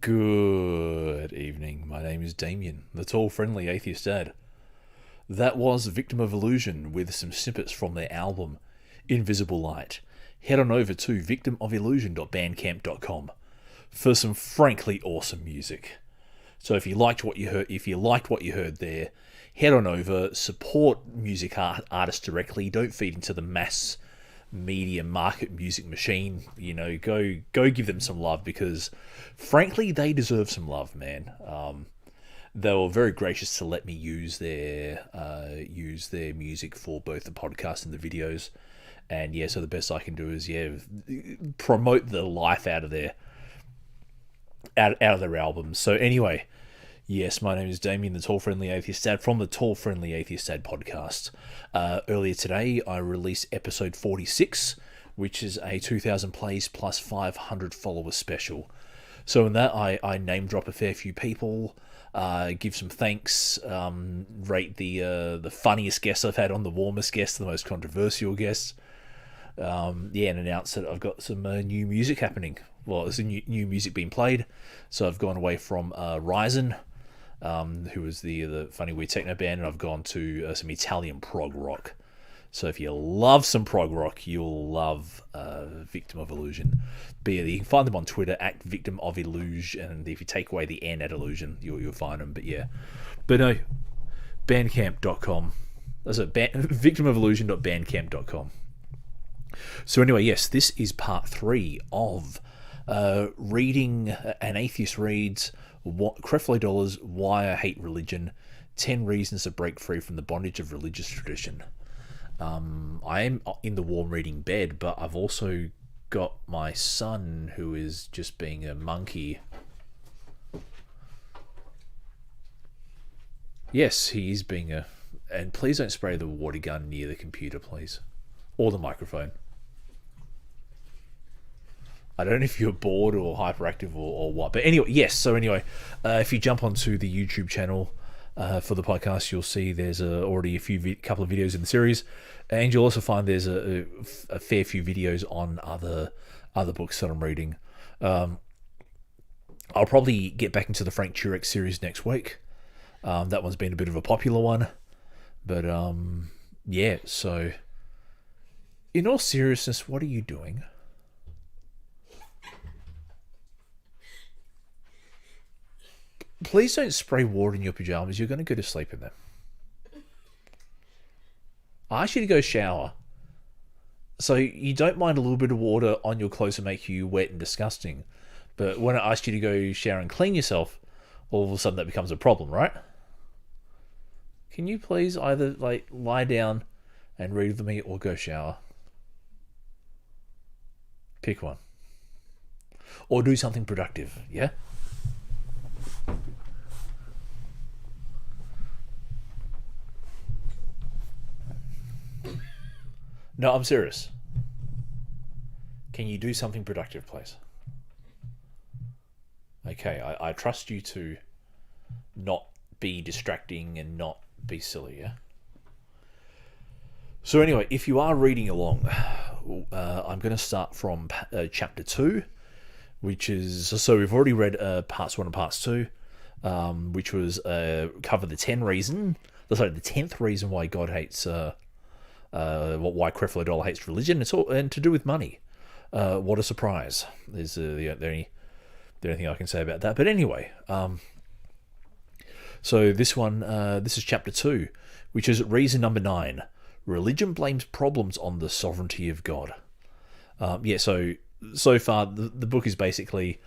Good evening. My name is Damien, the tall, friendly atheist dad. That was Victim of Illusion with some snippets from their album Invisible Light. Head on over to victimofillusion.bandcamp.com for some frankly awesome music. So if you liked what you heard there, head on over, support artists directly. Don't feed into the mass media market music machine. Go give them some love, because frankly they deserve some love, man. They were very gracious to let me use their music for both the podcast and the videos. And so the best I can do is promote the life out of their albums. So anyway, yes, my name is Damien, the Tall Friendly Atheist Dad from the Tall Friendly Atheist Dad podcast. Earlier today, I released episode 46, which is a 2,000 plays plus 500 followers special. So in that, I name drop a fair few people, give some thanks, rate the funniest guests I've had on, the warmest guests, the most controversial guests, and announce that I've got some new music happening. Well, there's a new music being played, so I've gone away from Ryzen, who was the funny weird techno band, and I've gone to some Italian prog rock. So if you love some prog rock, you'll love Victim of Illusion. But yeah, you can find them on Twitter at Victim of Illusion, and if you take away the N at Illusion, you'll find them. But no, bandcamp.com. That's it, victimofillusion.bandcamp.com. So anyway, yes, this is part 3 of reading An Atheist Reads Creflo Dollar's Why I Hate Religion, 10 Reasons to Break Free from the Bondage of Religious Tradition. I am in the warm reading bed, but I've also got my son, who is just being a monkey. Yes, he is being a... And please don't spray the water gun near the computer, please. Or the microphone. I don't know if you're bored or hyperactive or what. But anyway, yes. So anyway, if you jump onto the YouTube channel for the podcast, you'll see there's already a couple of videos in the series. And you'll also find there's a fair few videos on other books that I'm reading. I'll probably get back into the Frank Turek series next week. That one's been a bit of a popular one. But so in all seriousness, what are you doing? Please don't spray water in your pajamas. You're going to go to sleep in them. I asked you to go shower. So you don't mind a little bit of water on your clothes to make you wet and disgusting. But when I asked you to go shower and clean yourself, all of a sudden that becomes a problem, right? Can you please either lie down and read with me or go shower? Pick one. Or do something productive, yeah? No, I'm serious. Can you do something productive, please? Okay, I trust you to not be distracting and not be silly, yeah? So anyway, if you are reading along, I'm going to start from chapter 2, which is... So we've already read parts 1 and parts 2, which was cover the 10th reason why God hates... why Creflo Dollar hates religion. It's all and to do with money. What a surprise! Is the only thing I can say about that. But anyway, so this is chapter 2, which is reason number 9. Religion blames problems on the sovereignty of God. So far the book is basically,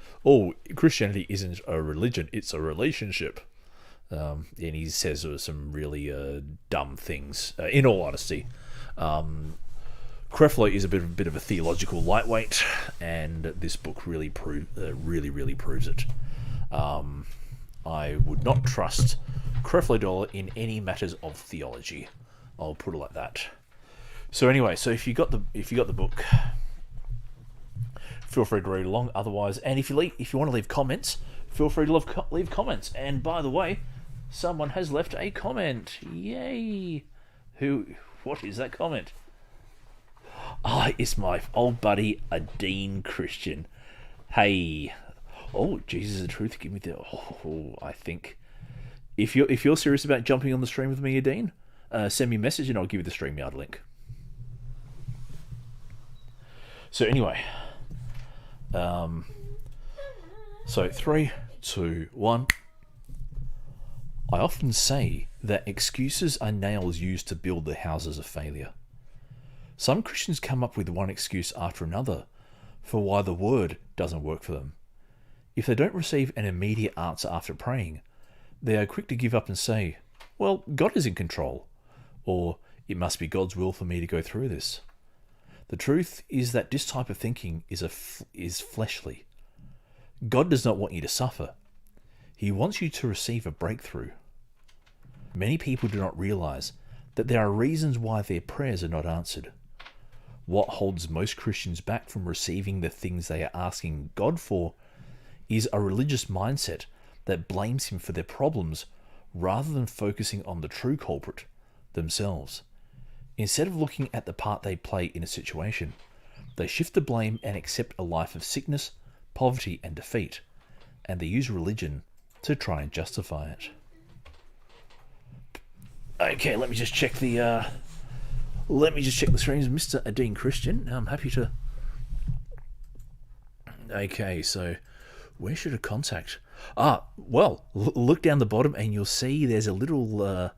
Christianity isn't a religion; it's a relationship. And he says some really dumb things. In all honesty. Creflo is a bit of a theological lightweight, and this book really proves it. I would not trust Creflo Dollar in any matters of theology. I'll put it like that. So anyway, if you got the book, feel free to read along. Otherwise, and if you want to leave comments, feel free to leave comments. And by the way, someone has left a comment. Yay! What is that comment? It's my old buddy, a Dean Christian. Hey, Oh, Jesus is the truth. Give me the. Oh, I think if you're serious about jumping on the stream with me, Dean, send me a message and I'll give you the StreamYard link. So anyway, so 3, 2, 1. I often say that excuses are nails used to build the houses of failure. Some Christians come up with one excuse after another for why the word doesn't work for them. If they don't receive an immediate answer after praying, they are quick to give up and say, well, God is in control, or it must be God's will for me to go through this. The truth is that this type of thinking is fleshly. God does not want you to suffer. He wants you to receive a breakthrough. Many people do not realize that there are reasons why their prayers are not answered. What holds most Christians back from receiving the things they are asking God for is a religious mindset that blames Him for their problems rather than focusing on the true culprit, themselves. Instead of looking at the part they play in a situation, they shift the blame and accept a life of sickness, poverty, and defeat, and they use religion to try and justify it. Okay, let me just check the streams, Mr. Dean Christian. I'm happy to. Okay, so where should I contact? Well, look down the bottom and you'll see there's a little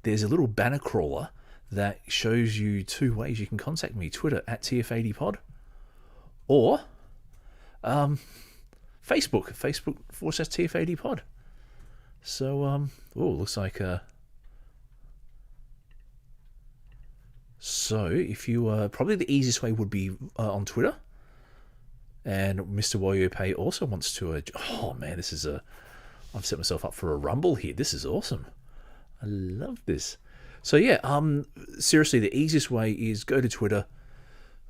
banner crawler that shows you 2 ways you can contact me: Twitter at TF80pod, or Facebook /TF80pod. So looks like so if you probably the easiest way would be on Twitter. And Mr. Woyopay also wants to. Oh man, this is I've set myself up for a rumble here. This is awesome. I love this. So yeah, seriously, the easiest way is go to Twitter,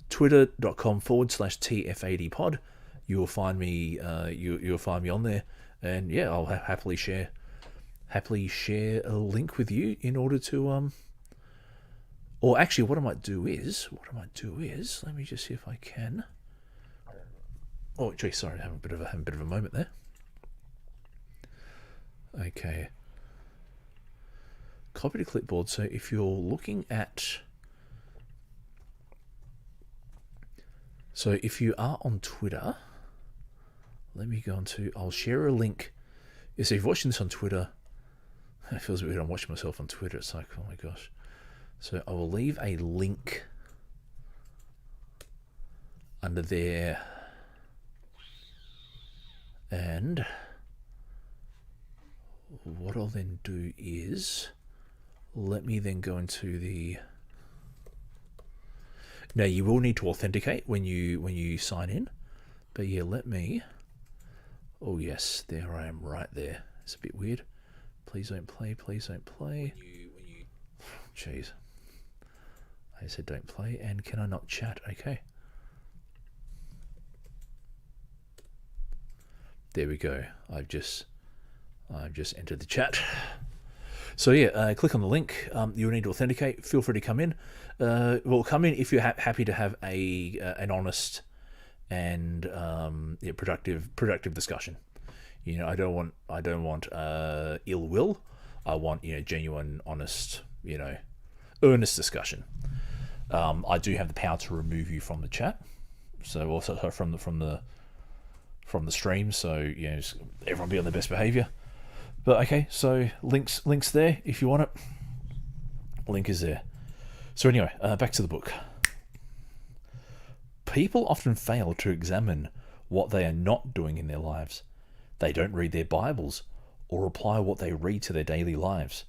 twitter.com/TF80pod. You will find me. You'll find me on there, and yeah, I'll happily share a link with you in order to Or actually, what I might do is, let me just see if I can. Oh, gee, sorry, having a bit of a moment there. Okay. Copy to clipboard. So if you're looking at, if you are on Twitter, let me go on to. I'll share a link. Yeah, so if you're watching this on Twitter, it feels weird. I'm watching myself on Twitter. It's like, oh my gosh. So I will leave a link under there. And what I'll then do is, let me then go into the. Now you will need to authenticate when you sign in, but yeah, let me. Oh yes, there I am, right there. It's a bit weird. Please don't play. Please don't play. Jeez. I said don't play, and can I not chat? Okay. There we go. I've just entered the chat. So yeah, click on the link. You'll need to authenticate. Feel free to come in. Well, come in if you're happy to have an honest and productive discussion. You know, I don't want ill will. I want genuine, honest, earnest discussion. I do have the power to remove you from the chat. So also from the stream, so everyone be on their best behavior. But okay, so links there if you want it. Link is there. So anyway, back to the book. People often fail to examine what they are not doing in their lives. They don't read their Bibles or apply what they read to their daily lives.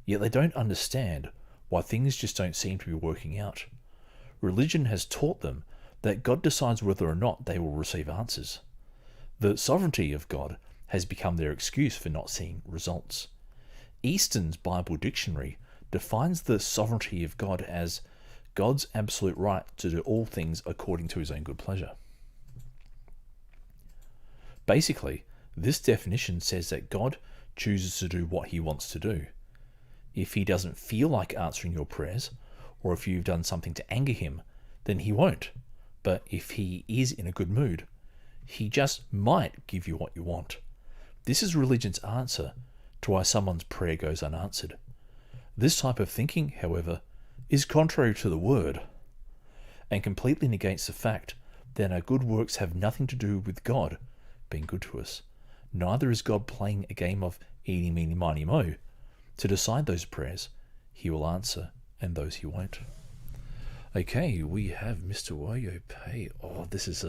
Yet they don't understand why things just don't seem to be working out. Religion has taught them that God decides whether or not they will receive answers. The sovereignty of God has become their excuse for not seeing results. Easton's Bible Dictionary defines the sovereignty of God as God's absolute right to do all things according to his own good pleasure. Basically, this definition says that God chooses to do what he wants to do. If he doesn't feel like answering your prayers, or if you've done something to anger him, then he won't. But if he is in a good mood, He just might give you what you want. This is religion's answer to why someone's prayer goes unanswered. This type of thinking, however, is contrary to the word and completely negates the fact that our good works have nothing to do with God being good to us. Neither is God playing a game of eeny, meeny, miny, mo. To decide those prayers, he will answer, and those he won't. Okay, we have Mr. Wayo Pay. Oh, this is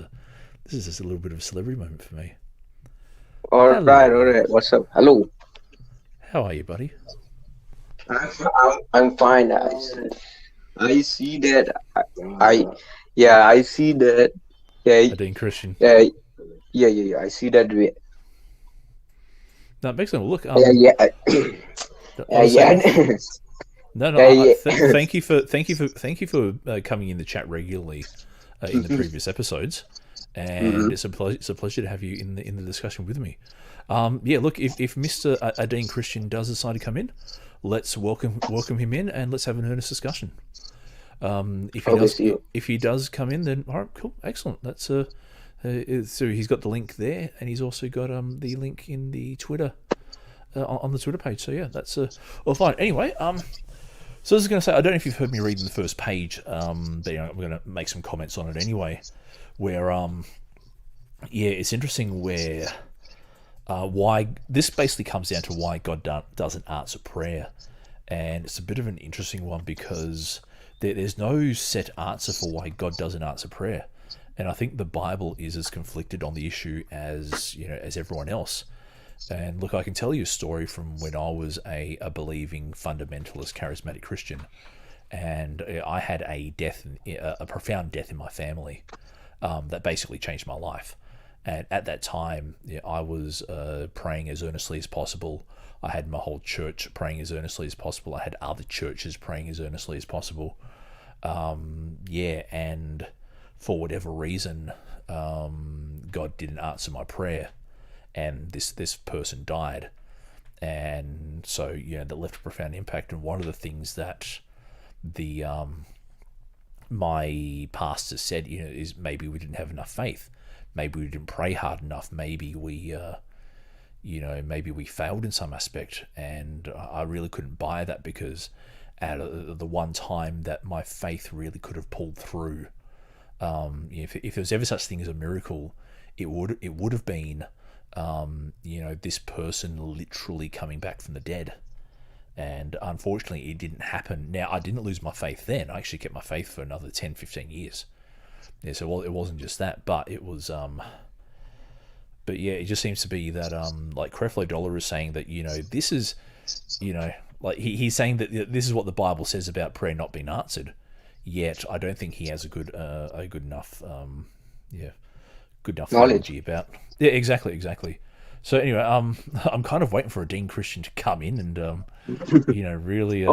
just a little bit of a celebrity moment for me. All right. What's up? Hello. How are you, buddy? I'm fine. I see that. I see that. Yeah, Dean Christian. yeah. I see that. No, excellent. Look, Yeah. thank you for coming in the chat regularly in the previous episodes, and it's a pleasure to have you in the discussion with me. Look, if Mr. Dean Christian does decide to come in, let's welcome him in and let's have an earnest discussion. If he does come in, then all right, cool, excellent. That's so he's got the link there, and he's also got the link in the Twitter on the Twitter page. So yeah, that's well, fine. Anyway, so I was going to say, I don't know if you've heard me reading the first page, but I'm going to make some comments on it anyway. Where it's interesting where why this basically comes down to why God doesn't answer prayer, and it's a bit of an interesting one because there's no set answer for why God doesn't answer prayer. And I think the Bible is as conflicted on the issue as everyone else. And look, I can tell you a story from when I was a believing fundamentalist charismatic Christian, and I had a profound death in my family that basically changed my life. And at that time, I was praying as earnestly as possible. I had my whole church praying as earnestly as possible. I had other churches praying as earnestly as possible. And for whatever reason, God didn't answer my prayer, and this person died, and so that left a profound impact. And one of the things that the my pastor said, is maybe we didn't have enough faith, maybe we didn't pray hard enough, maybe we failed in some aspect, and I really couldn't buy that, because out of the one time that my faith really could have pulled through. If there was ever such thing as a miracle, it would have been, this person literally coming back from the dead. And unfortunately, it didn't happen. Now, I didn't lose my faith then. I actually kept my faith for another 10, 15 years. Yeah, so it wasn't just that, but it was, it just seems to be that, like Creflo Dollar is saying that, this is, like he's saying that this is what the Bible says about prayer not being answered. Yet I don't think he has a good enough knowledge about. Yeah, exactly. So anyway, I'm kind of waiting for a Dean Christian to come in and really.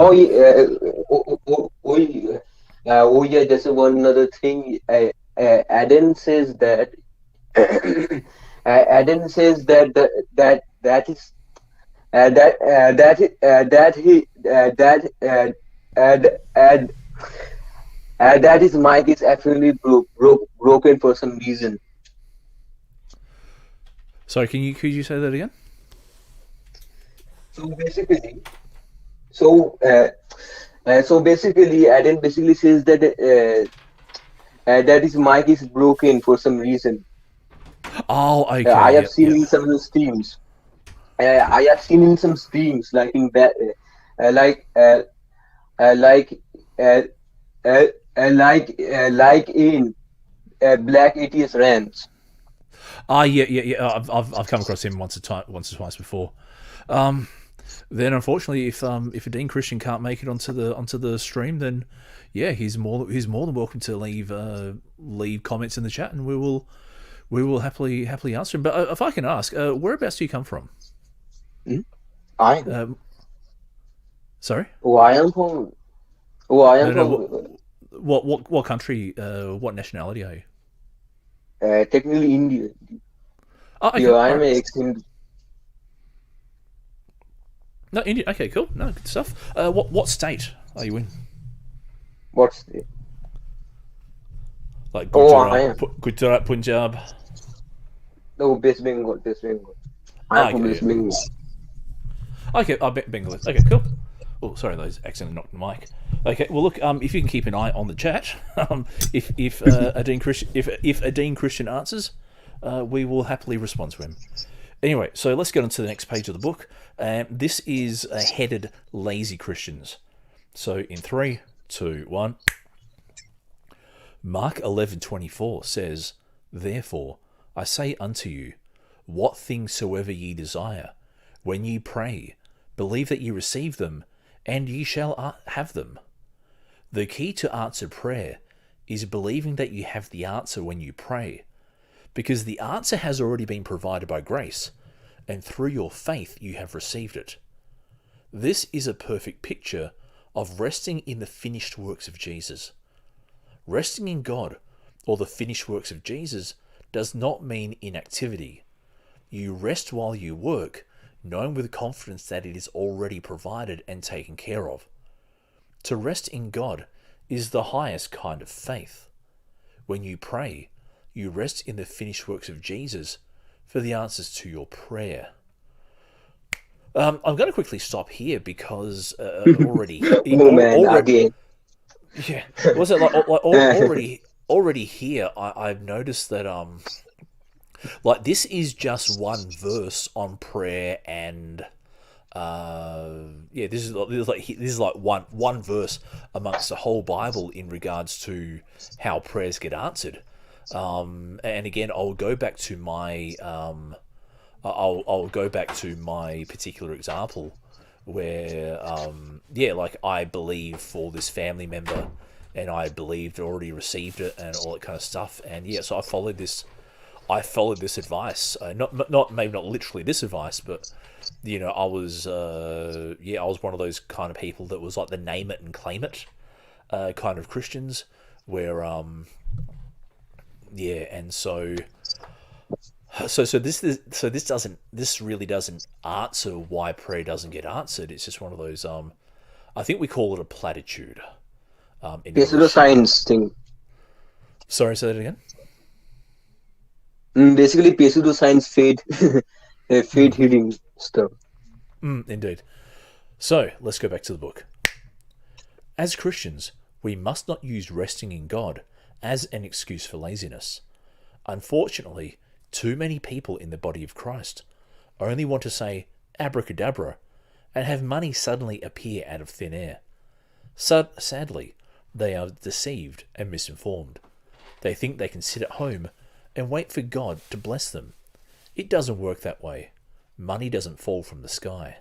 Just one other thing. Adam says that. Adam says that his mic is actually broken for some reason. Sorry, could you say that again? So basically, Adam basically says that that his mic is broken for some reason. Oh, okay. I have seen in some streams. I have seen in some streams, like in that, like in Black Atheist Rants. Yeah. I've come across him once or twice before. Then unfortunately, if a Dean Christian can't make it onto the stream, then yeah, he's more than welcome to leave comments in the chat, and we will happily answer him. But if I can ask, whereabouts do you come from? Sorry. I am from. What country? What nationality are you? Technically India. Oh, okay. Yeah, I'm ex-Hindu. No, India. Okay, cool. No, good stuff. What state are you in? What state? Like Gujarat, Punjab. No, West Bengal, West Bengal. I am from Okay, West Bengal. okay, Bengalese. Okay, cool. Oh, sorry, those accidentally knocked the mic. Okay, well, look, if you can keep an eye on the chat, if a Dean Christian answers, we will happily respond to him. Anyway, so let's get on to the next page of the book. This is headed Lazy Christians. So in 3, 2, 1. Mark 11:24 says, "Therefore I say unto you, what things soever ye desire, when ye pray, believe that ye receive them, and ye shall have them." The key to answered prayer is believing that you have the answer when you pray, because the answer has already been provided by grace, and through your faith you have received it. This is a perfect picture of resting in the finished works of Jesus. Resting in God, or the finished works of Jesus, does not mean inactivity. You rest while you work, knowing with confidence that it is already provided and taken care of. To rest in God is the highest kind of faith. When you pray, you rest in the finished works of Jesus for the answers to your prayer. I'm going to quickly stop here because Oh man, again. yeah, was it like already here? I've noticed that like this is just one verse on prayer, and this is like one verse amongst the whole Bible in regards to how prayers get answered. And again, I'll go back to my I'll go back to my particular example where like I believe for this family member, and I believed already received it and all that kind of stuff, and so I followed this advice, not maybe not literally this advice, but I was I was one of those kind of people that was like the name it and claim it kind of Christians, where and so this really doesn't answer why prayer doesn't get answered. It's just one of those I think we call it a platitude in Pseudo English. science thing. Sorry, say that again. Basically, pseudo science fade, fade healing stuff. Indeed. So let's go back to the book. As Christians, we must not use resting in God as an excuse for laziness. Unfortunately, too many people in the body of Christ only want to say abracadabra and have money suddenly appear out of thin air. Sadly, they are deceived and misinformed. They think they can sit at home and wait for God to bless them. It doesn't work that way. Money doesn't fall from the sky.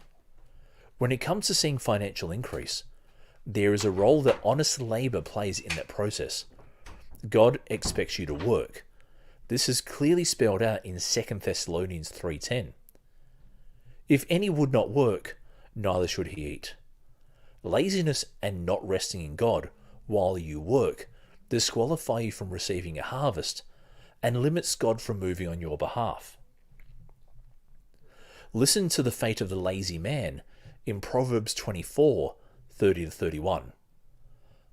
When it comes to seeing financial increase, there is a role that honest labour plays in that process. God expects you to work. This is clearly spelled out in 2 Thessalonians 3:10. If any would not work, neither should he eat. Laziness and not resting in God while you work disqualify you from receiving a harvest and limits God from moving on your behalf. Listen to the fate of the lazy man in Proverbs 24:30-31.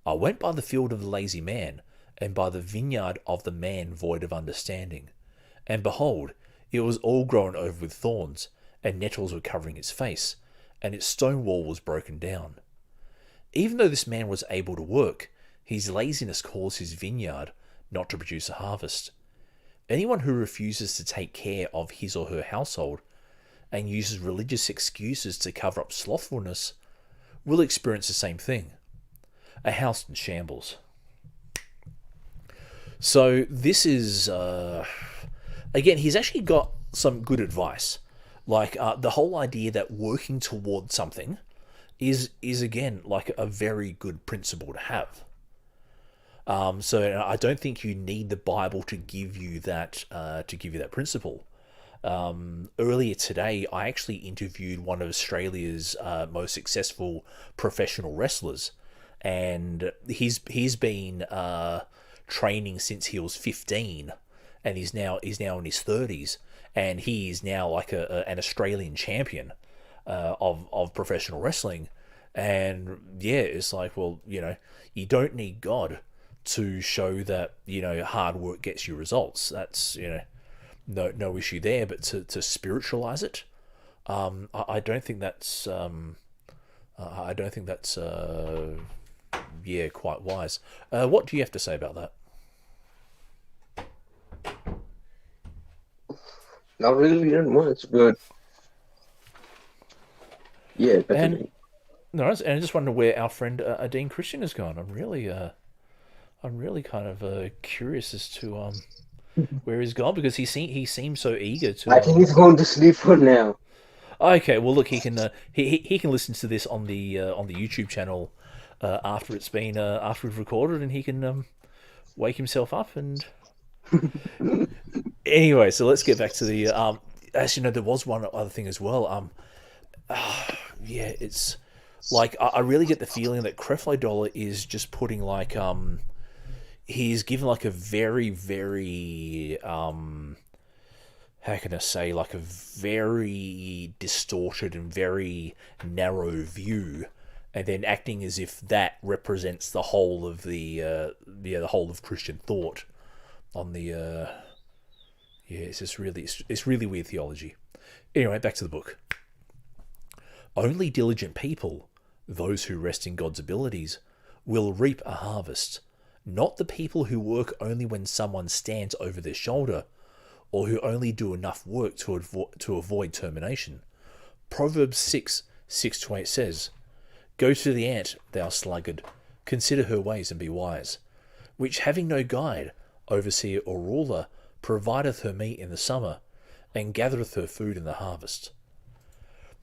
I went by the field of the lazy man, and by the vineyard of the man void of understanding. And behold, it was all grown over with thorns, and nettles were covering its face, and its stone wall was broken down. Even though this man was able to work, his laziness caused his vineyard not to produce a harvest. Anyone who refuses to take care of his or her household and uses religious excuses to cover up slothfulness will experience the same thing. A house in shambles. So this is, again, he's actually got some good advice. Like the whole idea that working towards something is again like a very good principle to have. So I don't think you need the Bible to give you that principle. Earlier today, I actually interviewed one of Australia's most successful professional wrestlers, and he's been training since he was 15, and he's now in his 30s, and he is now like an Australian champion of professional wrestling. And it's like, well, you don't need God to show that hard work gets you results. That's no issue there. But to spiritualize it, I don't think that's yeah, quite wise. What do you have to say about that? Not really much, but yeah, And definitely. no, and I just wonder where our friend Dean Christian has gone. I'm really kind of curious as to where he's gone, because he seems so eager I to think he's going to sleep for now. Okay, well, look, he can listen to this on the YouTube channel after it's been after we've recorded, and he can wake himself up. And anyway, so let's get back to the as you know, there was one other thing as well. Yeah, it's like I really get the feeling that Creflo Dollar is just putting like he's given like a very how can I say, like a very distorted and very narrow view, and then acting as if that represents the whole of the whole of Christian thought on the yeah, it's just really it's really weird theology. Anyway, back to the book. Only diligent people, those who rest in God's abilities, will reap a harvest, not the people who work only when someone stands over their shoulder, or who only do enough work to avoid termination. Proverbs 6:6-8 says, Go to the ant, thou sluggard, consider her ways and be wise, which having no guide, overseer or ruler, provideth her meat in the summer, and gathereth her food in the harvest.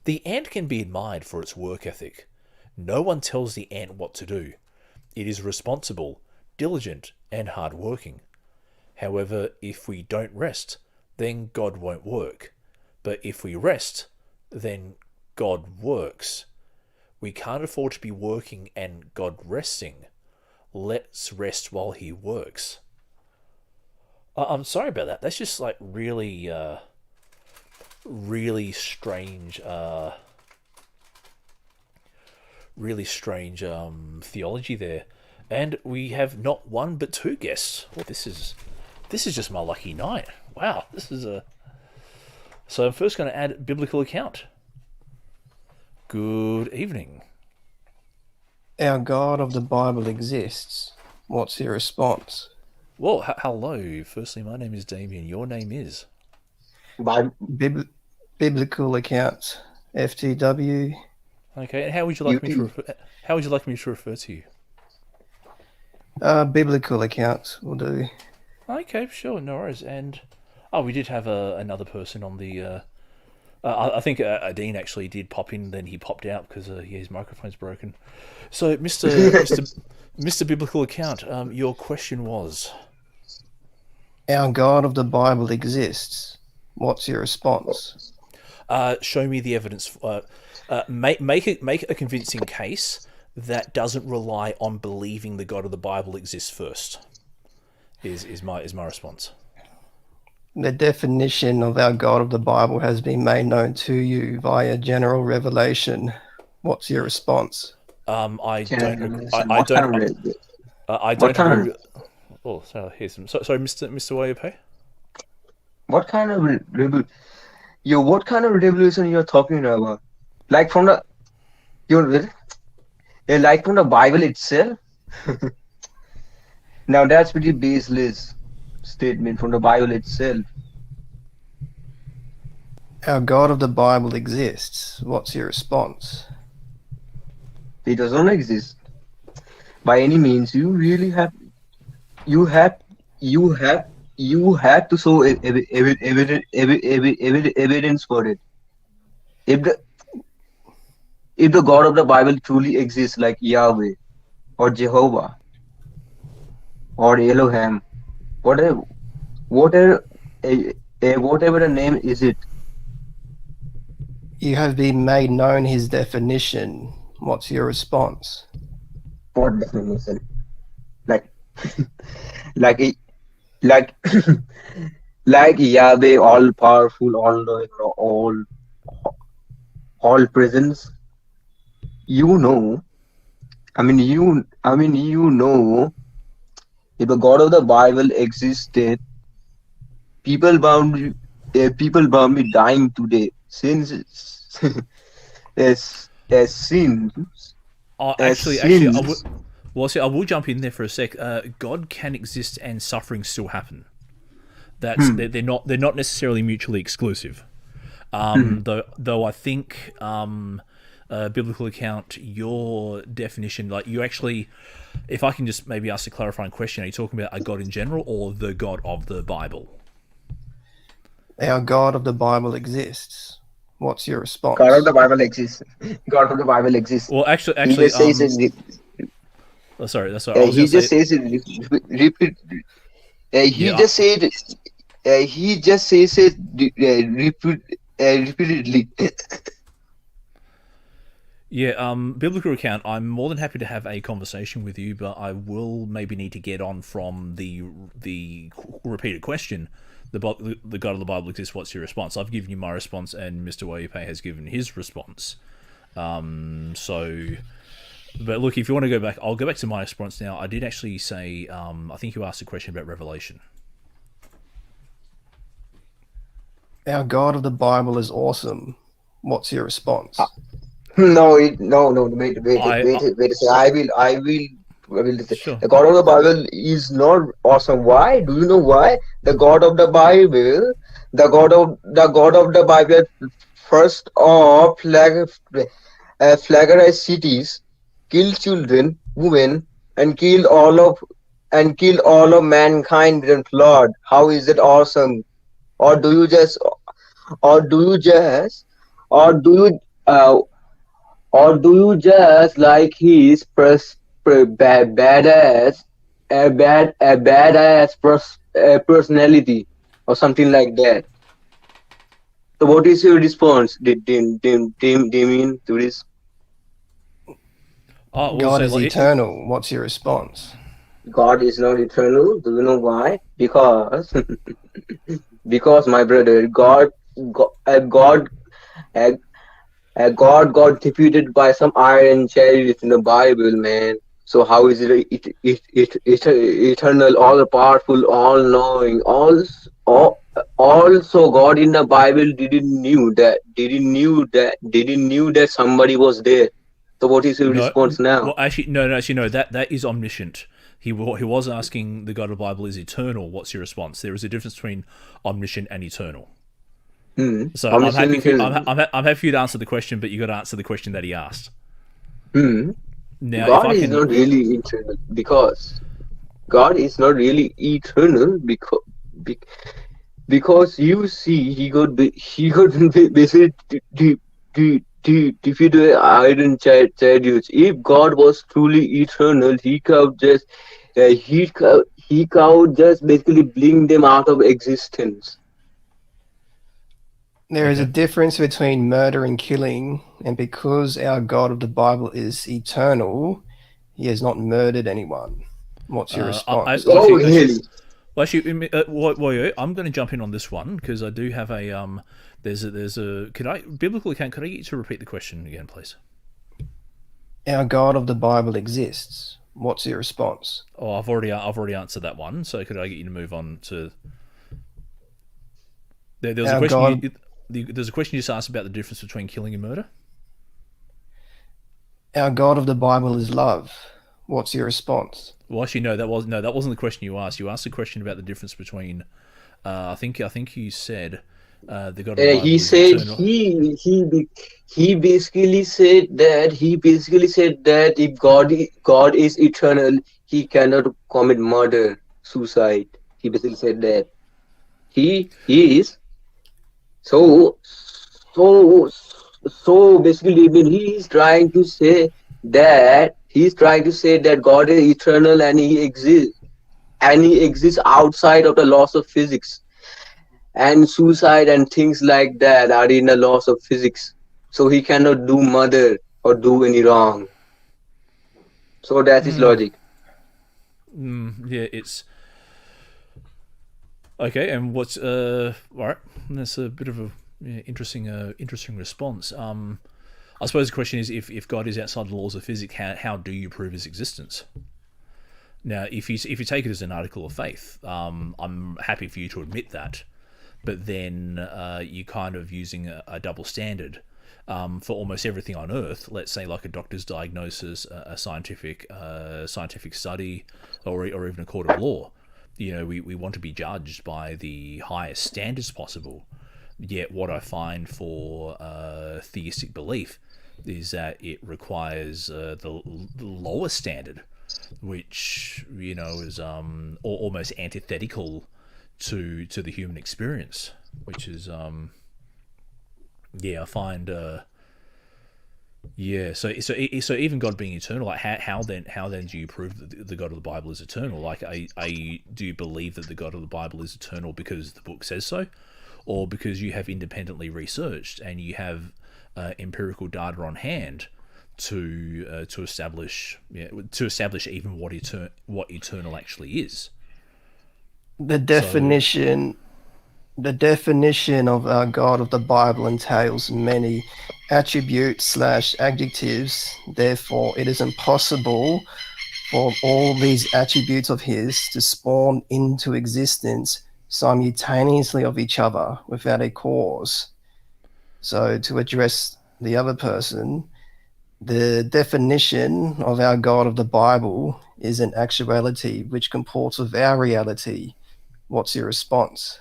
The ant can be admired for its work ethic. No one tells the ant what to do. It is responsible, diligent, and hard-working. However, if we don't rest, then God won't work. But if we rest, then God works. We can't afford to be working and God resting. Let's rest while he works. I'm sorry about that. That's just like really, really strange, theology there. And we have not one but two guests. Well, this is just my lucky night. Wow, this is a. So I'm first going to add biblical account. Good evening. Our God of the Bible exists. What's your response? Well, hello. Firstly, my name is Damien. Your name is? Biblical account, FTW. Okay, and how would you like me to refer? How would you like me to refer to you? Biblical account will do. Okay, sure, no worries. And we did have another person on the. I think Dean actually did pop in, then he popped out because his microphone's broken. So, Mr. Biblical Account, your question was? Our God of the Bible exists. What's your response? Show me the evidence. Make a convincing case that doesn't rely on believing the God of the Bible exists first. Is my response. The definition of our God of the Bible has been made known to you via general revelation. What's your response? I don't What kind agree. Oh, so here's some. Sorry, Mr. Wayope. What kind of what kind of revolution you're talking about? Like from the like from the Bible itself? Now that's pretty baseless statement from the Bible itself. Our God of the Bible exists. What's your response? It doesn't exist by any means. You really have to show evidence for it. If the God of the Bible truly exists, like Yahweh or Jehovah or Elohim, whatever the name is, it. You have been made known his definition. What's your response? What definition? Like like like Yahweh, all powerful, all knowing, all presence. You know, if the God of the Bible existed, people bound me dying today since as sins Oh, as actually, I would. sins. Well, see, I will jump in there for a sec. God can exist and suffering still happen. That's they're not necessarily mutually exclusive. Though I think biblical account, your definition, like you actually, if I can just maybe ask a clarifying question, are you talking about a God in general or the God of the Bible? Our God of the Bible exists. What's your God of the response? Bible exists. God of the Bible exists. Well, He actually, just says it. oh, sorry, that's sorry. I was He gonna just say, says it. Repeat. He yeah, just said. He just says it. Repeatedly. yeah. Biblical account. I'm more than happy to have a conversation with you, but I will maybe need to get on from the repeated question. The God of the Bible exists. What's your response? I've given you my response, and Mr. Wayope has given his response. So, but look, if you want to go back, I'll go back to my response now. I did actually say, I think you asked a question about Revelation. Our God of the Bible is awesome. What's your response? No, wait a I second. I will say, sure. the God of the Bible is not awesome. Why? Do you know why? The God of the Bible, the Bible, first off, flagellate cities, kill children, women, and kill all of mankind and flood. How is it awesome? Or do you just, or do you just, or do you, uh, or do you just like his badass, a badass personality, or something like that? So, what is your response, Damien, to this? We'll God say is like eternal. What's your response? God is not eternal. Do you know why? Because, because my brother, God, uh, God got defeated by some iron chariots in the Bible, man. So how is eternal, all powerful, all knowing, also God in the Bible didn't knew that somebody was there. So what is your no, response now? well, actually, no, actually, no. That is omniscient. He was asking the God of the Bible is eternal. What's your response? There is a difference between omniscient and eternal. So I'm happy for you, Omniscient. I'm happy for you to answer the question, but you got to answer the question that he asked. Hmm. Now, if God I is can, not really eternal because God is not really eternal because you see he got basically defeated iron chariots. If God was truly eternal, he could just basically bring them out of existence. There is a okay. difference between murder and killing, and because our God of the Bible is eternal, he has not murdered anyone. What's your response? Well, Oh, actually, really? I'm going to jump in on this one because I do have a there's a biblical account. Could I get you to repeat the question again, please? Our God of the Bible exists. What's your response? Oh, I've already answered that one. So could I get you to move on to there was a Our question God, there's a question you just asked about the difference between killing and murder. our God of the Bible is love. What's your response? Well, actually, that wasn't the question you asked. You asked a question about the difference between. I think you said the God of the Bible He is said eternal. he basically said that if God is eternal, he cannot commit murder, suicide. He basically said that he is so so so basically I mean, he's trying to say that God is eternal and he exists outside of the laws of physics, and suicide and things like that are in the laws of physics, so he cannot do murder or do any wrong. So that's his logic. Yeah, it's okay. And what's all right? That's a bit of a interesting response. I suppose the question is if God is outside the laws of physics, how do you prove his existence? Now, if you take it as an article of faith, I'm happy for you to admit that. but then you're kind of using a double standard for almost everything on Earth. Let's say like a doctor's diagnosis, a scientific study, or even a court of law. We want to be judged by the highest standards possible. Yet what I find for theistic belief is that it requires the lowest standard, which is almost antithetical to the human experience, which is I find so even God being eternal, like how then do you prove that the God of the Bible is eternal? Like, do you believe that the God of the Bible is eternal because the book says so, or because you have independently researched and you have empirical data on hand to establish even what eternal actually is? The definition of our God of the Bible entails many attributes/adjectives. Therefore, it is impossible for all these attributes of his to spawn into existence simultaneously of each other without a cause. So to address the other person, the definition of our God of the Bible is an actuality which comports with our reality. What's your response?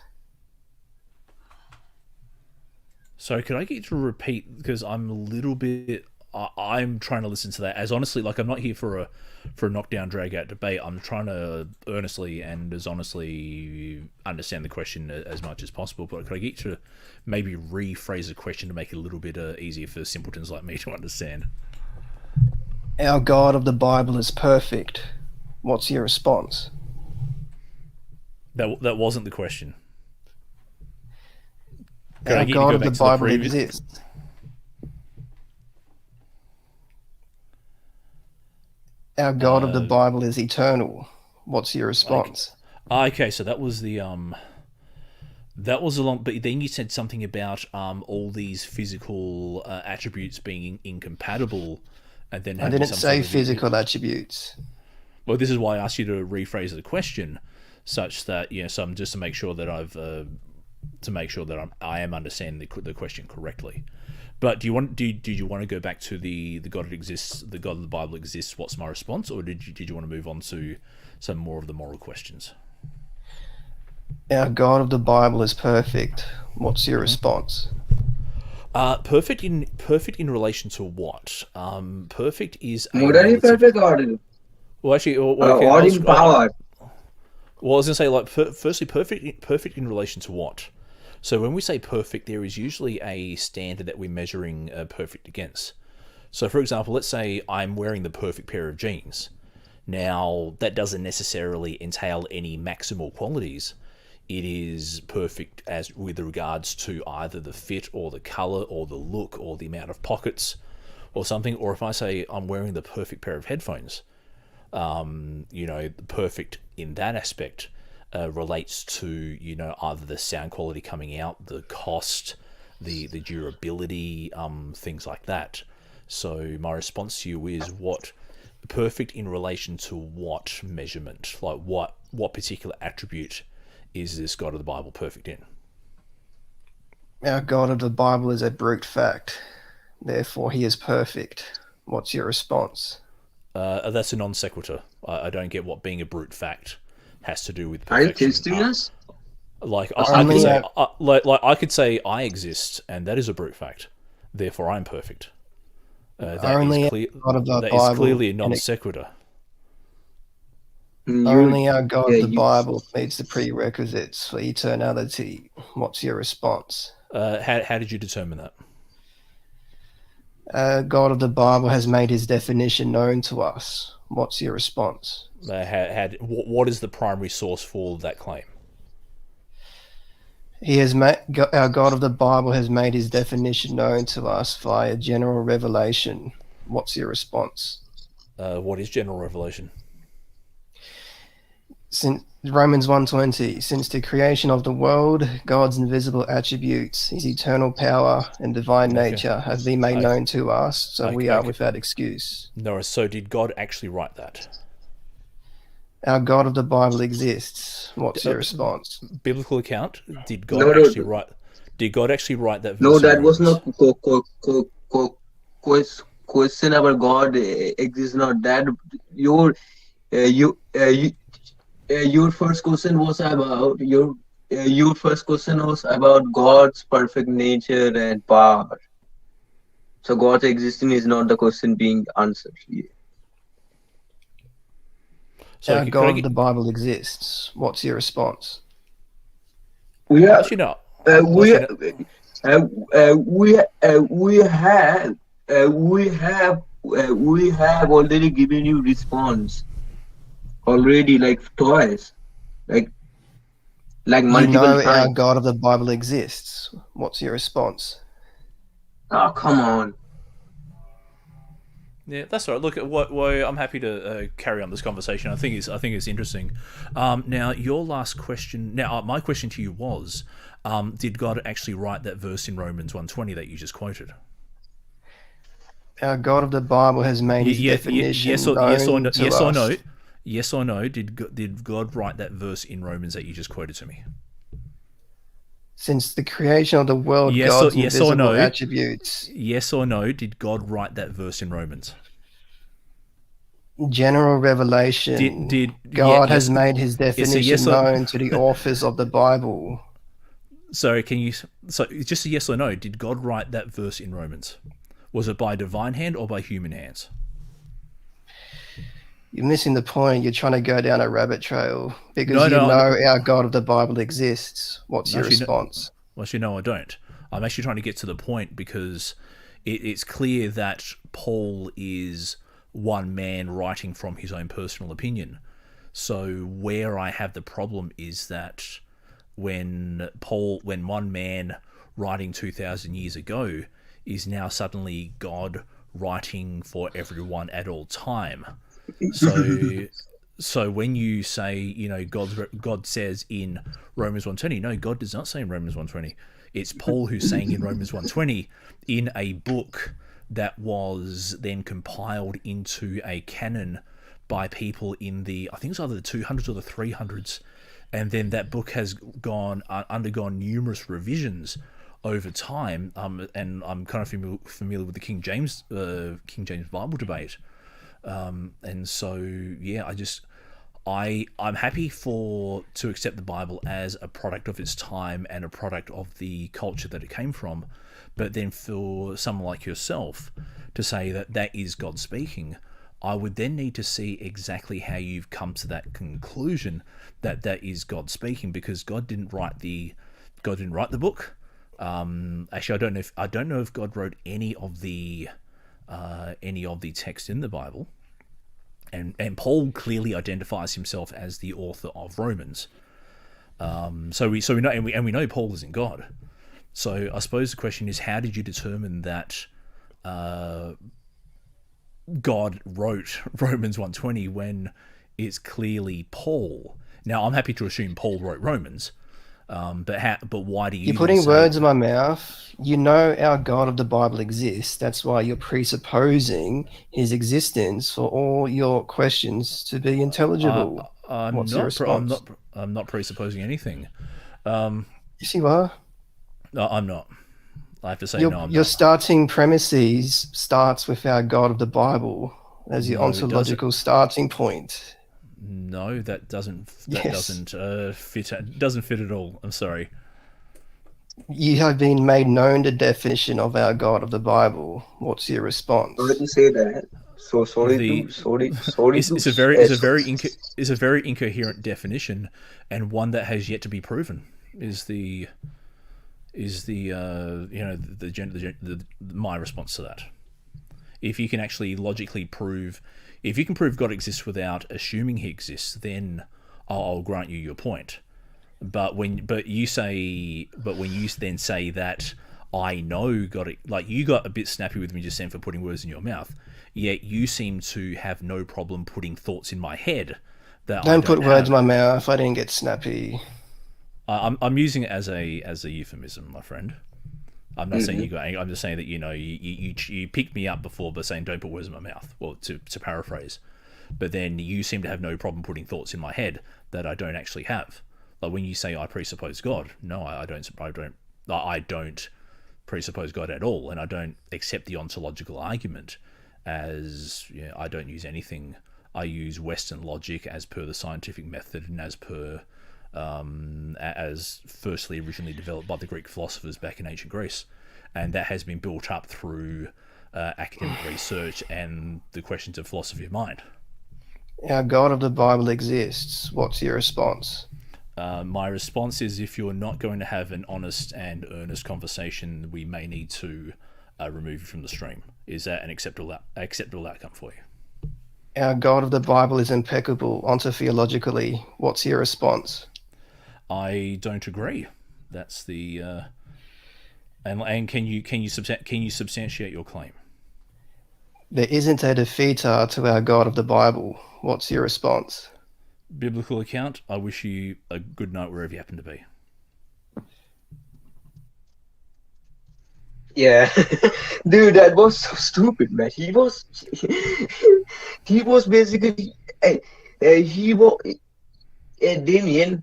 So could I get you to repeat, because I'm a little bit... I'm trying to listen to that as honestly, like I'm not here for a knockdown, drag out debate. I'm trying to earnestly and as honestly understand the question as much as possible. But could I get you to maybe rephrase the question to make it a little bit easier for simpletons like me to understand? Our God of the Bible is perfect. What's your response? That wasn't the question. Our God of the Bible exists. Our God of the Bible is eternal. What's your response? Okay, so that was the that was a long. But then you said something about all these physical attributes being incompatible, and then I didn't say physical attributes. Well, this is why I asked you to rephrase the question, such that so just to make sure that I am understanding the question correctly. But do you want to go back to the God that exists, the God of the Bible exists? What's my response, or did you want to move on to some more of the moral questions? Our God of the Bible is perfect. What's your response? Perfect in relation to what? Perfect is a morally perfect or well, actually, or in power. Well, I was going to say, like, firstly, perfect in relation to what? So when we say perfect, there is usually a standard that we're measuring perfect against. So, for example, let's say I'm wearing the perfect pair of jeans. Now, that doesn't necessarily entail any maximal qualities. It is perfect as with regards to either the fit or the color or the look or the amount of pockets or something. Or if I say I'm wearing the perfect pair of headphones, perfect in that aspect relates to either the sound quality coming out, the cost, the durability, things like that. So my response to you is what perfect in relation to what measurement, like what particular attribute is this God of the Bible perfect in? Our God of the Bible is a brute fact. Therefore, he is perfect. What's your response? That's a non sequitur. I don't get what being a brute fact has to do with perfection. Are you testing us? Like I could say I exist, and that is a brute fact. Therefore, I'm perfect. That is clearly a non sequitur. Only our God of the Bible meets the prerequisites for eternality. What's your response? How did you determine that? God of the Bible has made his definition known to us. What's your response? What is the primary source for that claim? Our God of the Bible has made his definition known to us via general revelation. What's your response? What is general revelation? Since Romans 1:20, since the creation of the world, God's invisible attributes, his eternal power and divine nature have been made known to us, so we are without excuse. No, so did God actually write that? Our God of the Bible exists. What's your response? Biblical account. Did No, God no, actually write? Did God actually write that no. verse in That was Romans? not question about God exists. Not that your you your first question was about your first question was about God's perfect nature and power. So God's existence is not the question being answered. Yeah. So Our could I God of get? the Bible exists. What's your response? We Well, are actually, no. uh, Well, we actually, no. we have already given you response already like twice like You multiple know our times. God of the Bible exists. What's your response? Oh, come on. Yeah, that's all right. Look, I'm happy to carry on this conversation. I think it's interesting. Now, your last question. Now, my question to you was, did God actually write that verse in Romans 1:20 that you just quoted? Our God of the Bible has made his Yes definition or known no? to us. Yes or no? Did God write that verse in Romans that you just quoted to me? Since the creation of the world, Yes or God's invisible no? attributes, Yes or no? Did God write that verse in Romans? general revelation, Did yeah God has yes? made his It's a yes definition or known to the authors of the Bible. sorry. Can you so just a yes or no? Did God write that verse in Romans? Was it by divine hand or by human hands? You're missing the point. You're trying to go down a rabbit trail because No, you no, know our God of the Bible exists. What's no. your Actually, no. response? Well, actually, no, I don't. I'm actually trying to get to the point because it's clear that Paul is one man writing from his own personal opinion. So where I have the problem is that when one man writing 2,000 years ago is now suddenly God writing for everyone at all time. So so when you say, God says in Romans 1:20, no, God does not say in Romans 1:20. It's Paul who's saying in Romans 1:20 in a book that was then compiled into a canon by people in the, I think it's either the 200s or the 300s, and then that book has undergone numerous revisions over time. And I'm kind of familiar with the King James Bible debate. And so yeah, I'm happy to accept the Bible as a product of its time and a product of the culture that it came from, but then for someone like yourself to say that that is God speaking, I would then need to see exactly how you've come to that conclusion that that is God speaking, because God didn't write the book. Actually, I don't know if God wrote any of the text in the Bible. And Paul clearly identifies himself as the author of Romans. So we know and we know Paul isn't God. So I suppose the question is, how did you determine that God wrote Romans 1:20 when it's clearly Paul? Now I'm happy to assume Paul wrote Romans, but why do you? You're putting words in my mouth. You know our God of the Bible exists. That's why you're presupposing his existence for all your questions to be intelligible. What's your response? I'm not presupposing anything. Yes, you are. No, I'm not. I have to say no. I'm Your not. starting premises starts with our God of the Bible as your ontological starting point. No, that doesn't. That Yes. doesn't fit. Doesn't fit at all. I'm sorry. You have been made known the definition of our God of the Bible. What's your response? Sorry to say that. So sorry It's a very incoherent definition, and one that has yet to be proven. My response to that. If you can actually logically prove, if you can prove God exists without assuming he exists, then I'll grant you your point. But when you then say that I know God, like you got a bit snappy with me just then for putting words in your mouth, yet you seem to have no problem putting thoughts in my head that Don't put words in my mouth. I didn't get snappy. I'm using it as a euphemism, my friend. I'm not saying you got angry. I'm just saying that you picked me up before by saying don't put words in my mouth. Well, to paraphrase, but then you seem to have no problem putting thoughts in my head that I don't actually have. Like when you say I presuppose God, no, I don't presuppose God at all, and I don't accept the ontological argument as I don't use anything. I use Western logic as per the scientific method and as per as firstly originally developed by the Greek philosophers back in ancient Greece, and that has been built up through academic research and the questions of philosophy of mind. Our God of the Bible exists. What's your response? My response is, if you're not going to have an honest and earnest conversation, we may need to remove you from the stream. Is that an acceptable outcome for you? Our God of the Bible is impeccable ontotheologically. What's your response? I don't agree. That's the and can you substantiate your claim? There isn't a defeater to our God of the Bible. What's your response? Biblical account. I wish you a good night wherever you happen to be. Yeah, dude, that was so stupid, man. He was basically he was Damien.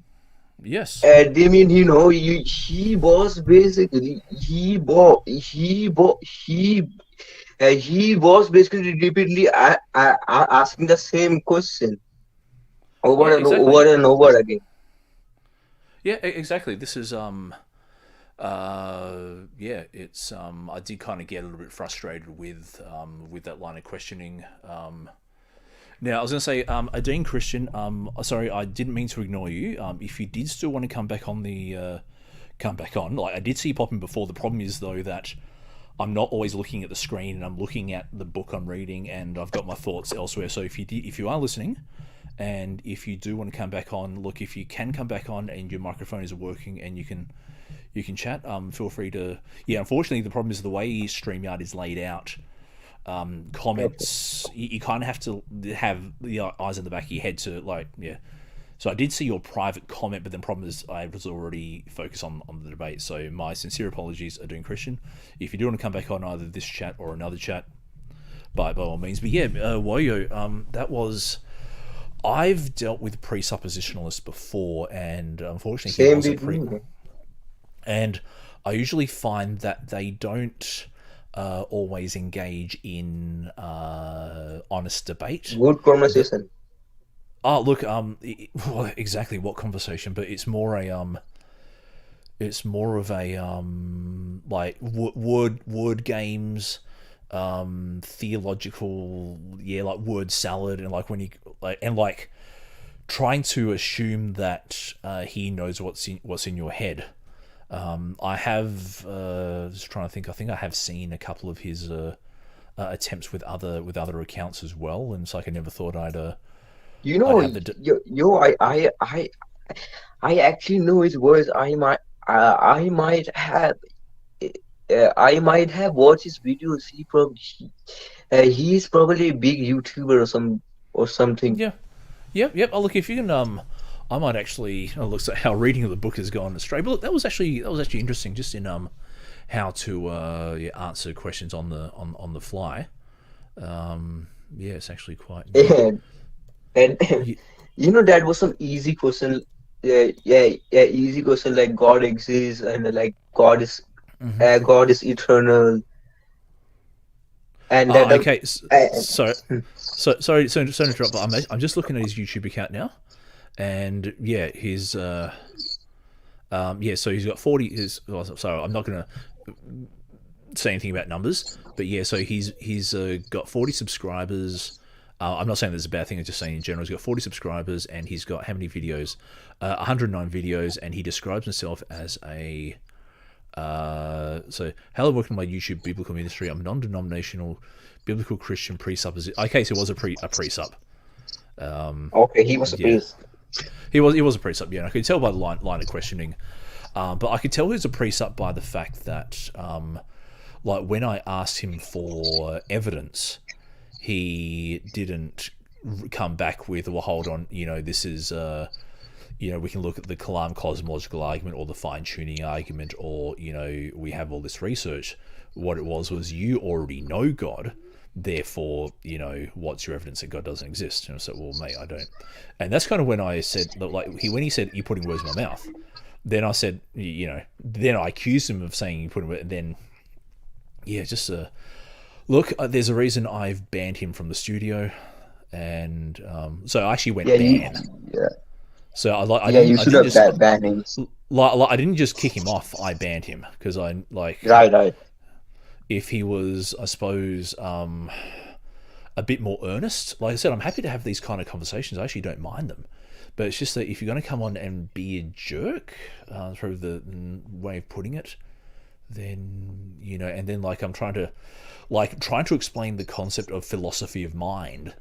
Yes. Damien, he was basically he was basically repeatedly asking the same question over and over again. Yeah, exactly. This is it's I did kind of get a little bit frustrated with that line of questioning. Now I was going to say, Adine Christian, sorry, I didn't mean to ignore you. If you did still want to come back on, like I did see you pop in before. The problem is though that I'm not always looking at the screen, and I'm looking at the book I'm reading, and I've got my thoughts elsewhere. So if you are listening, and if you do want to come back on, look, if you can come back on and your microphone is working and you can chat, feel free to. Yeah, unfortunately, the problem is the way StreamYard is laid out. Comments, you kind of have to have the eyes in the back of your head to So I did see your private comment, but the problem is I was already focused on the debate. So my sincere apologies, Adine Christian. If you do want to come back on either this chat or another chat, by all means. But yeah, Woyo, that was. I've dealt with presuppositionalists before, and unfortunately, and I usually find that they don't always engage in honest debate. Good conversation. Oh, look, well, exactly what conversation, but it's more of a like word games, theological, like word salad, and like when he like trying to assume that he knows what's in your head. I have just trying to think. I think I have seen a couple of his attempts with other accounts as well, and it's like I never thought I'd. I actually know his words. I might have watched his videos. He's probably a big YouTuber or something. Yeah. Yep. Oh, look, if you can, I might actually. It looks like how reading of the book has gone astray. But look, that was actually interesting, just in how to answer questions on the fly. It's actually quite. And that was some easy question. Easy question like God exists and like God is eternal. And okay. Sorry to interrupt, but I'm just looking at his YouTube account now, and his so he's got 40. So I'm not gonna say anything about numbers, but so he's got 40 subscribers. I'm not saying that's a bad thing. I'm just saying in general, he's got 40 subscribers, and he's got how many videos? 109 videos, and he describes himself as a. So, hello, welcome to my YouTube biblical ministry. I'm a non-denominational biblical Christian presupposition. Okay, so he was a pre-sub. Okay, he was a priest. He was a pre-sub. Yeah, and I could tell by the line of questioning, but I could tell he was a pre-sub by the fact that, like when I asked him for evidence, he didn't come back with, well, hold on, this is, we can look at the Kalam cosmological argument or the fine-tuning argument, or, we have all this research. What it was you already know God, therefore, what's your evidence that God doesn't exist? And I said, well, mate, I don't. And that's kind of when I said, like, when he said, you're putting words in my mouth, then I said, then I accused him of saying you put him, and then, just look, there's a reason I've banned him from the studio, and so I actually went ban. So you should have banned him. Like, I didn't just kick him off. I banned him because I like. Right. If he was, I suppose, a bit more earnest, like I said, I'm happy to have these kind of conversations. I actually don't mind them, but it's just that if you're going to come on and be a jerk, through the way of putting it, then and then like I'm trying to explain the concept of philosophy of mind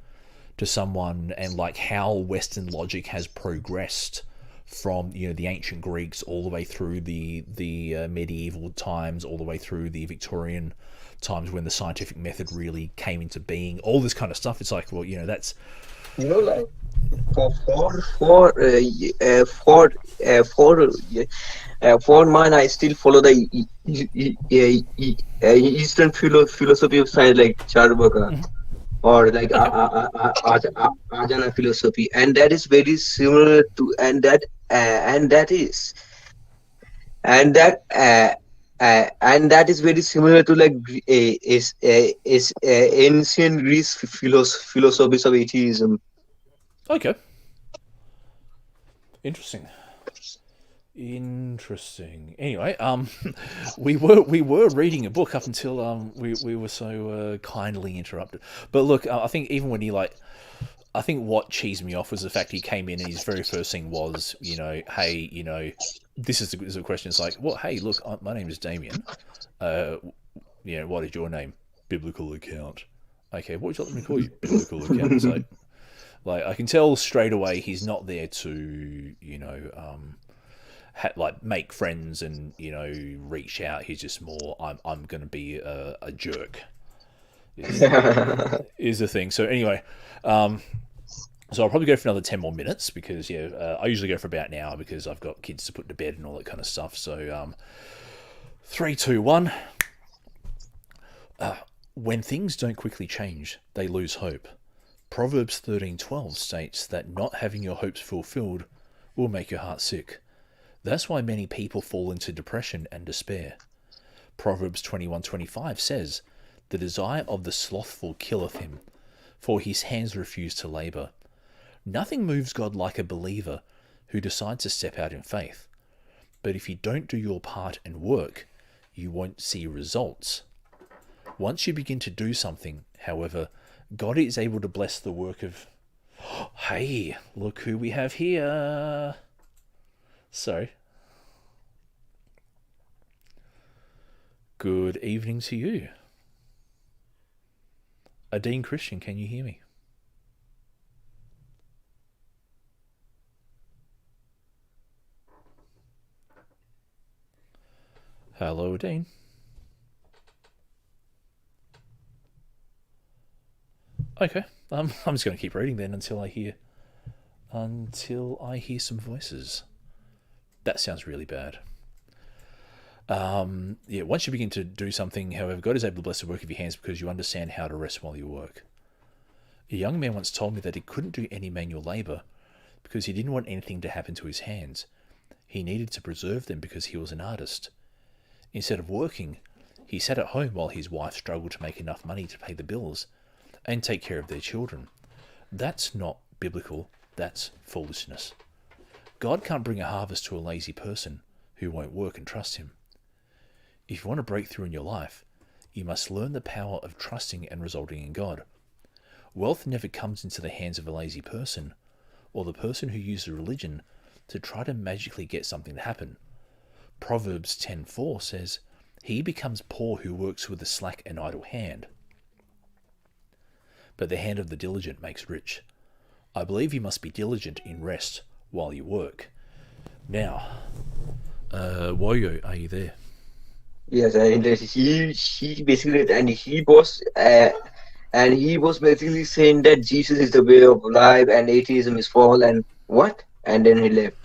to someone, and like how Western logic has progressed from the ancient Greeks all the way through the medieval times, all the way through the Victorian times when the scientific method really came into being. All this kind of stuff. It's like, well, that's like for mine, I still follow the Eastern philosophy of science, like Charvaka. Or like Ajana philosophy, and that is very similar to, and that is very similar to like ancient Greece philosophies of atheism. Okay. Interesting. Anyway, we were reading a book up until we were so kindly interrupted. But look, I think even when I think what cheesed me off was the fact he came in and his very first thing was, hey, this is a question. It's like, well, hey, look, my name is Damien. What is your name? Biblical account. Okay, what would you like me to call you? Biblical account. It's like I can tell straight away he's not there to, make friends and reach out. He's just more I'm going to be a jerk is the thing. So anyway, so I'll probably go for another 10 more minutes because I usually go for about an hour because I've got kids to put to bed and all that kind of stuff. So 3, 2, 1. When things don't quickly change, they lose hope. Proverbs 13:12 states that not having your hopes fulfilled will make your heart sick. That's why many people fall into depression and despair. Proverbs 21:25 says, "The desire of the slothful killeth him, for his hands refuse to labour." Nothing moves God like a believer who decides to step out in faith. But if you don't do your part and work, you won't see results. Once you begin to do something, however, God is able to bless the work of... Hey, look who we have here. So, good evening to you. Dean Christian, can you hear me? Hello, Dean. Okay, I'm just going to keep reading then until I hear some voices. That sounds really bad. Once you begin to do something, however, God is able to bless the work of your hands because you understand how to rest while you work. A young man once told me that he couldn't do any manual labour because he didn't want anything to happen to his hands. He needed to preserve them because he was an artist. Instead of working, he sat at home while his wife struggled to make enough money to pay the bills and take care of their children. That's not biblical, that's foolishness. God can't bring a harvest to a lazy person who won't work and trust him. If you want to break through in your life, you must learn the power of trusting and resulting in God. Wealth never comes into the hands of a lazy person or the person who uses religion to try to magically get something to happen. Proverbs 10:4 says, "He becomes poor who works with a slack and idle hand. But the hand of the diligent makes rich." I believe you must be diligent in rest while you work. Now, Woyo, are you there? Yes, and he basically, he was basically saying that Jesus is the way of life and atheism is false and what? And then he left.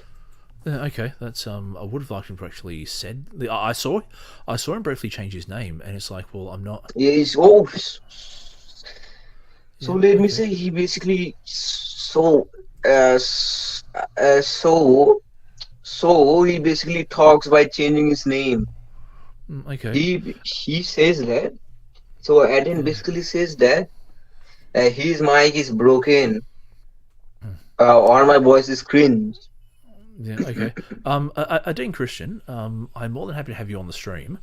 Okay, that's I would have liked him to actually said. I saw him briefly change his name, and it's like, well, I'm not. He's So Yeah. let me Okay. say he basically uh, s- uh, so so he basically talks by changing his name. Okay. He says that. So Eden Yeah. basically says that his mic is broken or my voice is cringe. Yeah. Okay. Dean Christian, I'm more than happy to have you on the stream,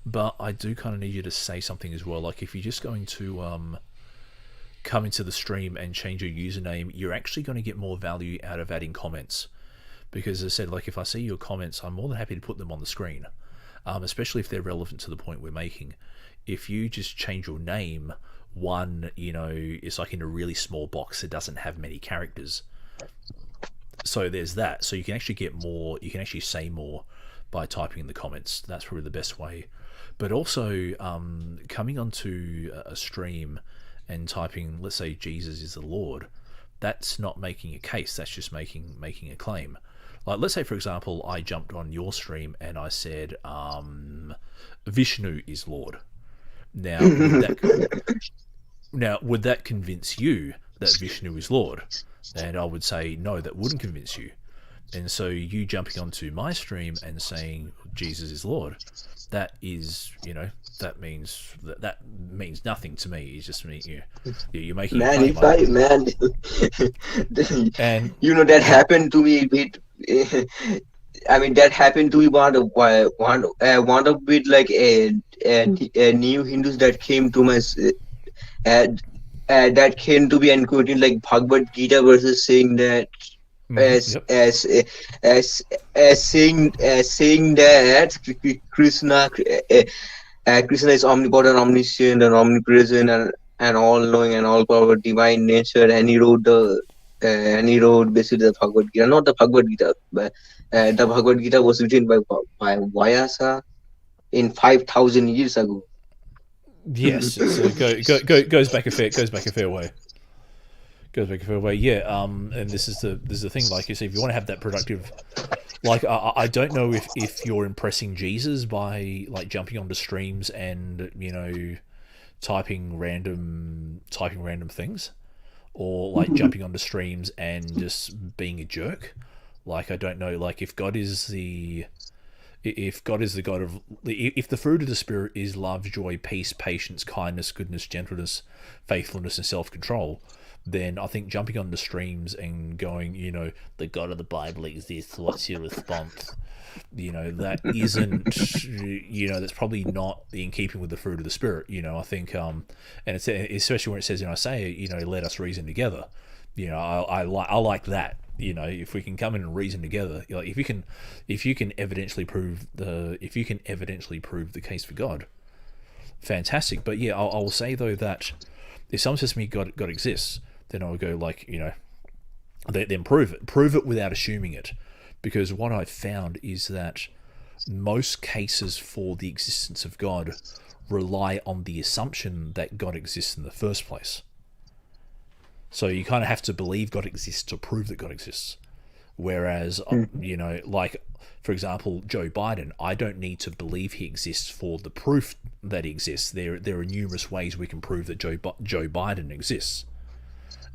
but I do kind of need you to say something as well. Like, if you're just going to come into the stream and change your username, you're actually going to get more value out of adding comments. Because, as I said, like, if I see your comments, I'm more than happy to put them on the screen, especially if they're relevant to the point we're making. If you just change your name, one, it's like in a really small box that doesn't have many characters. So there's that. So you can actually get more, you can actually say more by typing in the comments. That's probably the best way. But also, coming onto a stream and typing, let's say, Jesus is the Lord, that's not making a case. That's just making a claim. Like, let's say, for example, I jumped on your stream and I said, Vishnu is Lord. Now, would that convince you that Vishnu is Lord? And I would say, no, that wouldn't convince you. And so you jumping onto my stream and saying Jesus is Lord, that is, that means nothing to me. It's just me. You're making a Man, claim. if I man, And that yeah, happened to me with. I mean, that happened to me one of with like a new Hindus that came to my uh, that came to be and quoting like Bhagavad Gita versus saying that as yep. as as saying that Krishna is omnipotent, omniscient, and omnipresent, and all knowing and all power, divine nature, and he wrote basically the Bhagavad Gita, not the Bhagavad Gita, but the Bhagavad Gita was written by Vyasa in 5,000 years ago. Yes, so goes back a fair way. Goes back a fair way. Yeah. And this is the thing. Like you say, if you want to have that productive, like, I don't know if you're impressing Jesus by like jumping onto streams and typing random things, or like jumping onto streams and just being a jerk. Like, I don't know. Like, if God is the God of, if the fruit of the Spirit is love, joy, peace, patience, kindness, goodness, gentleness, faithfulness, and self-control, then I think jumping on the streams and going, the God of the Bible exists, what's your response? That isn't, that's probably not in keeping with the fruit of the Spirit. I think, and it's especially when it says in Isaiah, let us reason together. I like that. If we can come in and reason together, like, if you can evidentially prove the case for God, fantastic. But yeah, I'll say though that if someone says to me God exists, then I would go like, then prove it without assuming it, because what I've found is that most cases for the existence of God rely on the assumption that God exists in the first place. So you kind of have to believe God exists to prove that God exists. Whereas, like, for example, Joe Biden, I don't need to believe he exists for the proof that he exists. There are numerous ways we can prove that Joe Biden exists.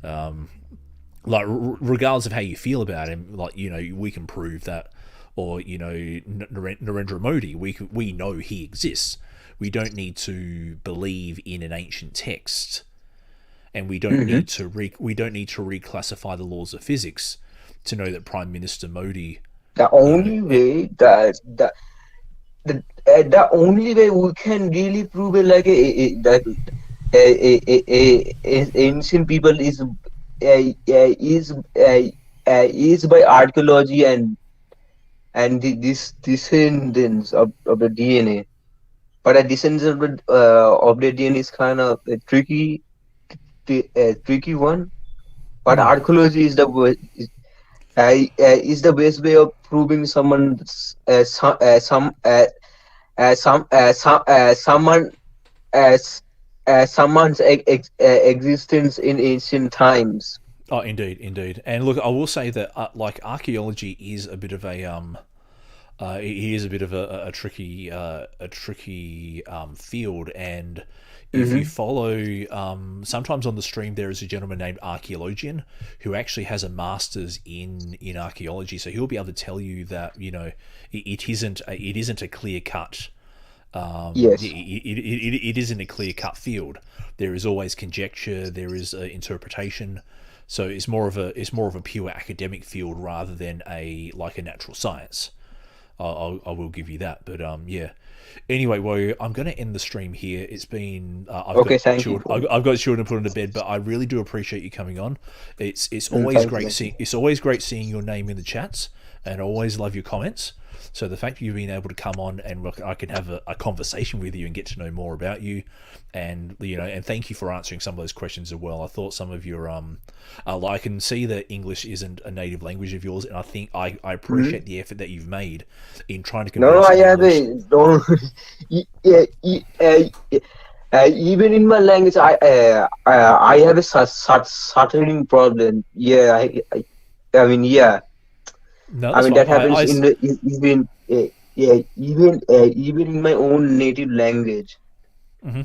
Like, regardless of how you feel about him, like, we can prove that. Or, Narendra Modi, we know he exists. We don't need to believe in an ancient text, and we don't need to reclassify the laws of physics to know that Prime Minister Modi. The only way the only way we can really prove it like that ancient people is by archaeology and this descendants of the DNA. But a descendants of the DNA is kind of a tricky one. But archaeology is the best way of proving someone's someone someone's existence in ancient times. Oh, indeed. And look, I will say that like, archaeology is a bit of a it is a bit of a tricky field, and If you follow, sometimes on the stream there is a gentleman named Archaeologian who actually has a master's in archaeology, so he'll be able to tell you that it isn't a clear cut. Yes. It isn't a clear cut field. There is always conjecture. There is interpretation. So it's more of a pure academic field rather than a natural science. I will give you that. But yeah. Anyway, well, I'm going to end the stream here. It's been Thank you. I've got children to put into bed, but I really do appreciate you coming on. It's always great seeing your name in the chats, and I always love your comments. So the fact that you've been able to come on and I can have a conversation with you and get to know more about you, and and thank you for answering some of those questions as well. I thought some of your I can see that English isn't a native language of yours, and I think I appreciate the effort that you've made in trying to converse. No, I have don't. Even in my language, I have a stuttering problem. Yeah, I mean, yeah. No, I mean that happens even in my own native language. Mm-hmm.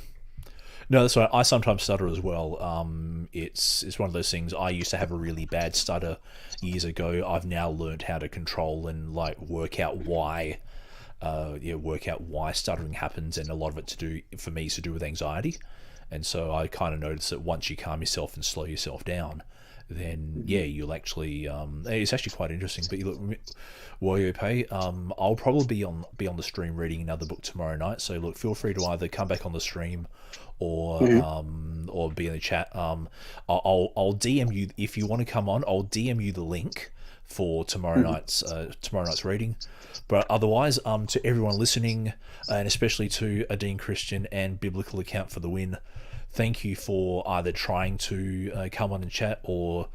No, that's right. I sometimes stutter as well. It's one of those things. I used to have a really bad stutter years ago. I've now learned how to control and work out why stuttering happens, and a lot of it for me is to do with anxiety. And so I kind of noticed that once you calm yourself and slow yourself down, then you'll actually it's actually quite interesting. But you look, Warrior Pay, I'll probably be on the stream reading another book tomorrow night. So look, feel free to either come back on the stream or be in the chat. I'll DM you if you want to come on. I'll DM you the link for tomorrow night's reading. But otherwise, to everyone listening, and especially to Adine Christian and Biblical Account for the Win, thank you for either trying to come on and chat or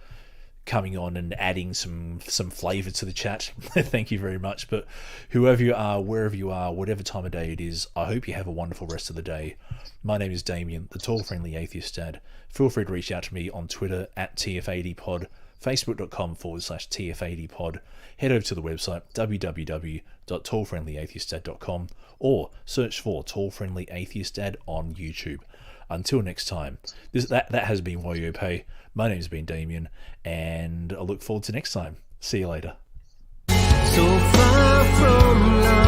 coming on and adding some flavour to the chat. Thank you very much. But whoever you are, wherever you are, whatever time of day it is, I hope you have a wonderful rest of the day. My name is Damien, the Tall Friendly Atheist Dad. Feel free to reach out to me on Twitter at TF80pod, facebook.com/TF80pod. Head over to the website www.tallfriendlyatheistdad.com or search for Tall Friendly Atheist Dad on YouTube. Until next time, that has been Warrior Pay. My name's been Damien, and I look forward to next time. See you later. So far from life.